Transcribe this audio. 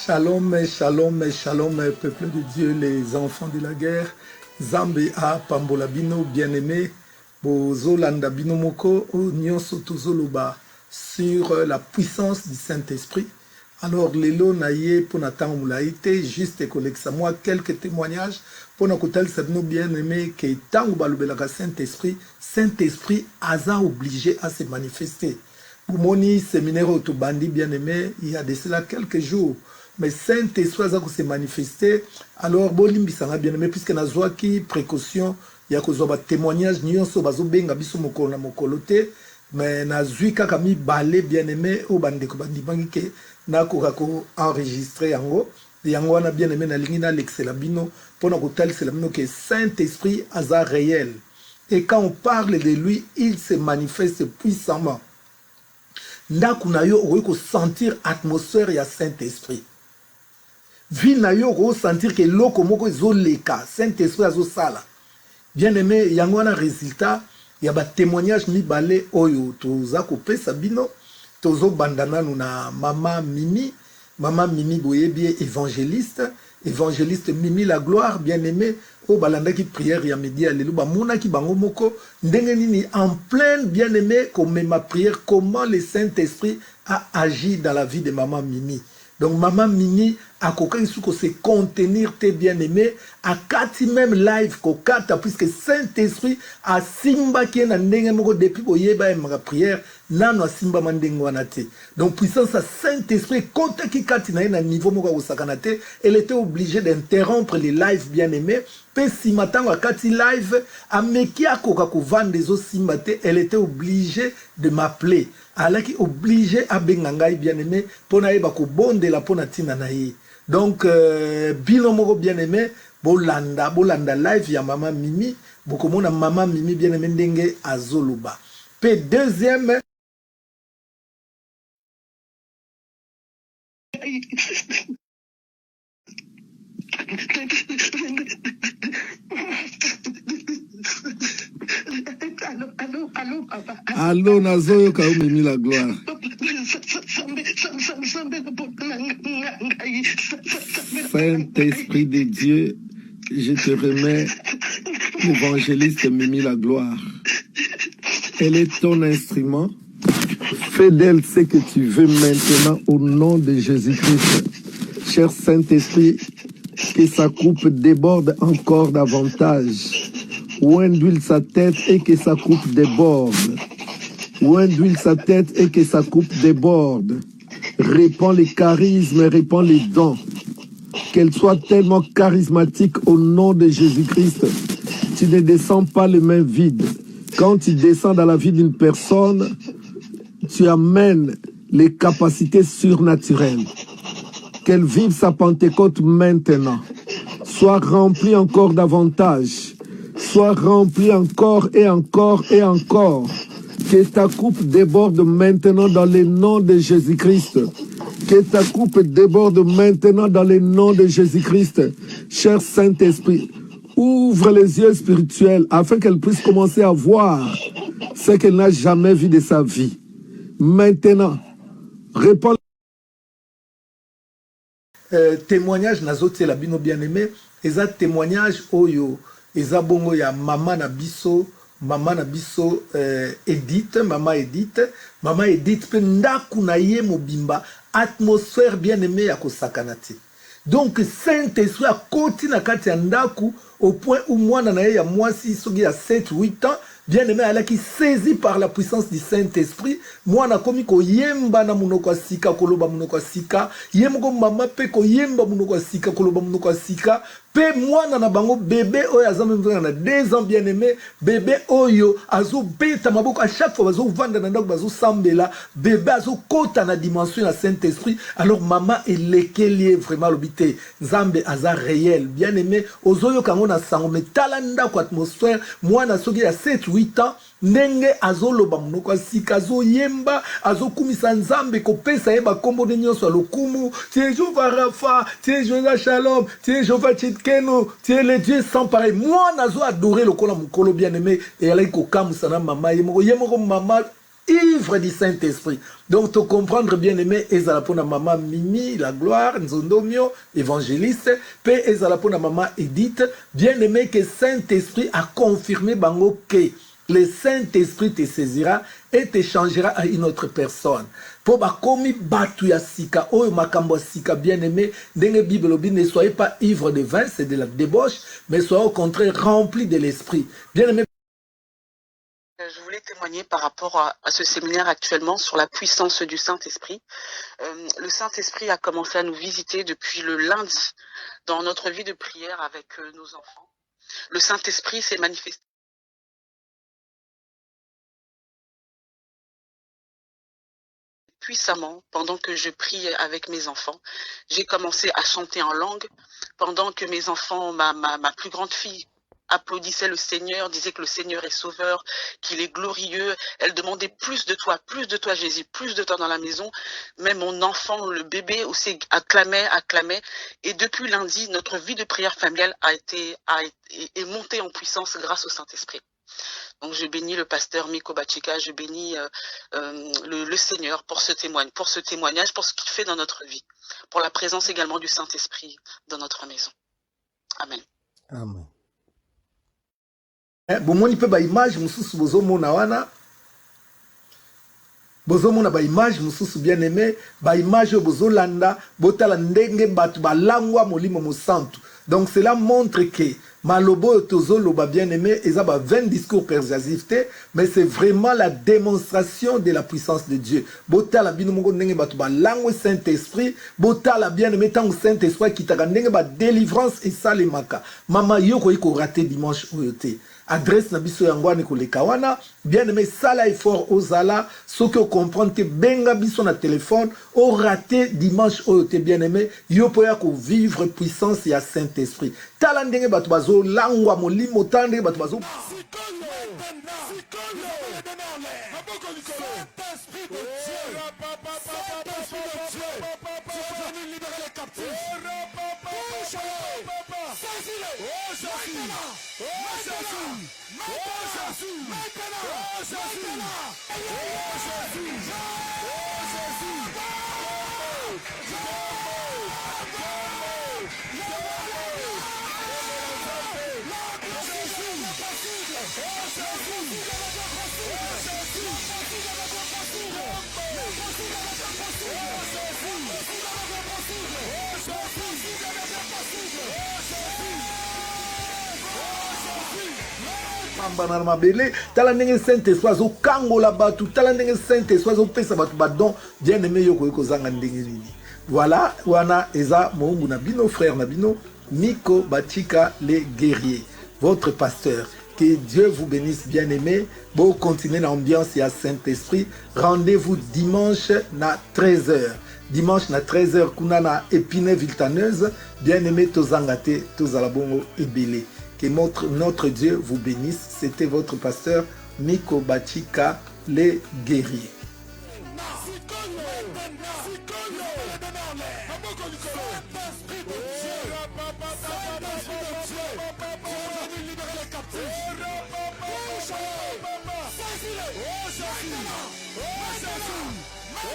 Shalom, shalom, shalom, peuple de Dieu, les enfants de la guerre. Zambe a Pambola Bino, bien-aimé, Bozolanda Bino Moko, Nyonso Tozoloba, sur la puissance du Saint-Esprit. Alors, Lelo Naye, pour Nathan Moulaïté, juste collecte moi quelques témoignages pour nous sabino bien-aimé, que tant ou balobelaka Saint-Esprit, Saint-Esprit a obligé à se manifester. Pour mon séminaire autobandi bien-aimé, il y a de cela quelques jours. Mais Saint-Esprit a se manifester, alors Bolimbi sanga bien-aimé, puisque na qui précaution, il y a que témoignage, nyonso bazo benga biso mokolo na mokolote, mais na kaka mi balé bien-aimé, au bandeko bandibangi ke na ko enregistré yango, yango na bien-aimé na lingina l'excelabino, pour na kotal selabino que Saint-Esprit a réel. Et quand on parle de lui, il se manifeste puissamment. Ndaku na yo ko sentir atmosphère ya Saint-Esprit. Vi na yo ko sentir que loko moko ezoleka, Saint-Esprit azo sala. Bien aimé, yango na résultat, ya ba témoignage mi balé oyo toza ko pesa bino, tozo bandana na maman Mimi boyebi évangéliste Mimi la gloire, bien aimé, o balanda ki prière ya midi alelu ba mona ki bango moko ndenge nini en pleine bien aimé comme ma prière, comment le Saint-Esprit a agi dans la vie de maman Mimi. Donc maman Mimi a coquin sous se contenir tes bien-aimés à kati même live kokata puisque Saint-Esprit a simba qui est na ndenge moko depuis boyeba et ma prière nano simba mandenge wanate. Donc puissance à Saint-Esprit compte qui kati na niveau moko osakanate, elle était obligée d'interrompre les lives bien-aimés. Pe si matin à kati live a meki a koka ko vendre des simbate, elle était obligée de m'appeler. Elle est obligée à bengangai bien-aimé pour na eba ko bonde la pona tina na ye. Donc, binomoko bien-aimé, bolanda live ya maman Mimi, bokomona maman Mimi bien-aimé ndenge azoluba. Puis deuxième, Allô, Nazoyo Kaoumimi la gloire. Saint-Esprit de Dieu, je te remets l'évangéliste Mimi la gloire. Elle est ton instrument. Fais d'elle ce que tu veux maintenant au nom de Jésus-Christ. Cher Saint-Esprit, que sa coupe déborde encore davantage. Oint d'huile sa tête et que sa coupe déborde. Oint d'huile sa tête et que sa coupe déborde. Répands les charismes, répands les dons. Qu'elle soit tellement charismatique au nom de Jésus-Christ. Tu ne descends pas les mains vides. Quand tu descends dans la vie d'une personne, tu amènes les capacités surnaturelles. Qu'elle vive sa Pentecôte maintenant. Sois remplie encore davantage. Sois remplie encore et encore et encore. Que ta coupe déborde maintenant dans le nom de Jésus-Christ. Que ta coupe déborde maintenant dans le nom de Jésus-Christ. Cher Saint-Esprit, ouvre les yeux spirituels afin qu'elle puisse commencer à voir ce qu'elle n'a jamais vu de sa vie. Maintenant, réponds. Témoignage nazote la bino bien-aimé, eza témoignage oyo, eza bongo ya maman na biso Edith, maman Edith, pe ndaku na ye mobimba, atmosphère bien-aimé ya kosakanati. Donc Saint-Esprit a koti na kati ya ndaku au point où moi na ye ya mwasi soki ya 7-8 ans, bien-aimé ala qui saisi par la puissance du Saint-Esprit, moi na komi ko yemba na munoko sika koloba munoko sika, yemko mama pe ko yemba munoko sika koloba munoko sika, pe moi na bango bébé oyo azame na 2 ans bien-aimé, bébé oyo azo beta maboko à chaque fois bazo vanda na ndako bazo sambela, bébé azo kota na dimension ya Saint-Esprit, alors maman elekeli vraiment l'obité, Nzambe aza réel, bien-aimé, ozoyo kango na sango metala ndako atmosphère, moi na soki ya 7 28 ans ndenge azoloba monoko ya sika azoyemba azokumisa nzambe kopesa ye bakombo ne nyonso ya lokumu. Tu es Jéhovah Rapha, tu es Jéhovah Shalom, tu es Jéhovah Tsidkenu, tu es le Dieu sans pareil. Moi nazo adorer lokola mokolo bien aimé et alaki kokamusa na mama ye moko mama ivre du Saint-Esprit. Donc, te comprendre, bien aimé, ezala pona maman Mimi, la gloire, Nzondomio, évangéliste, pe ezala pona maman Edith, bien aimé que Saint-Esprit a confirmé bango que le Saint-Esprit te saisira et te changera à une autre personne. Pour bakomi batu ya sika, oyo makambo sika, bien aimé, denge Bible obi, ne soyez pas ivre de vin, c'est de la débauche, mais soyez au contraire rempli de l'esprit. Bien aimé, je voulais témoigner par rapport à ce séminaire actuellement sur la puissance du Saint-Esprit. Le Saint-Esprit a commencé à nous visiter depuis le lundi dans notre vie de prière avec nos enfants. Le Saint-Esprit s'est manifesté puissamment pendant que je prie avec mes enfants. J'ai commencé à chanter en langue pendant que mes enfants, ma plus grande fille, applaudissait le Seigneur, disait que le Seigneur est sauveur, qu'il est glorieux. Elle demandait plus de toi Jésus, plus de toi dans la maison. Même mon enfant, le bébé aussi acclamait. Et depuis lundi, notre vie de prière familiale est montée en puissance grâce au Saint-Esprit. Donc je bénis le pasteur Miko Bachika, je bénis le Seigneur pour ce témoignage, pour ce qu'il fait dans notre vie, pour la présence également du Saint-Esprit dans notre maison. Amen. Amen. Bomoni pe ba image mususu bozomona wana bozomona ba image mususu bien aimé ba image bozolanda botala ndenge batu balangwa molimo mosantu. Donc cela montre que malobo tozoloba bien aimé eza ba 20 discours persuasifs mais c'est vraiment la démonstration de la puissance de Dieu. Botala bino moko ndenge batu balangwa Saint-Esprit, botala bien aimé tango Saint-Esprit kitaka ndenge ba délivrance et salemaka. Mama yoko iko raté dimanche oyote. Adresse na biso yangwani koleka wana bien aimé sala effort ozala soki o comprendre te benga biso na téléphone o raté dimanche oyo te bien aimé yo poya ko vivre puissance ya Saint-Esprit tala ndenge bato bazo langwa molimo tande bato bazo banana mabele tala ndenge Saint-Esprit azo kangola batu tala ndenge Saint-Esprit azo pesa batu badon bien aimé yoko yoko zanga ndenge nini. Voilà wana eza moungu na bino frère na bino Miko Bachika les guerriers votre pasteur. Que Dieu vous bénisse bien aimé. Bon continuez l'ambiance à Saint-Esprit. Rendez-vous dimanche na 13h. Dimanche na 13h kuna na Épinay Viltaneuse. Bien aimé tozangate tozalabongo ebele. Que notre Dieu vous bénisse. C'était votre pasteur Miko Bachika les guerriers. Oh,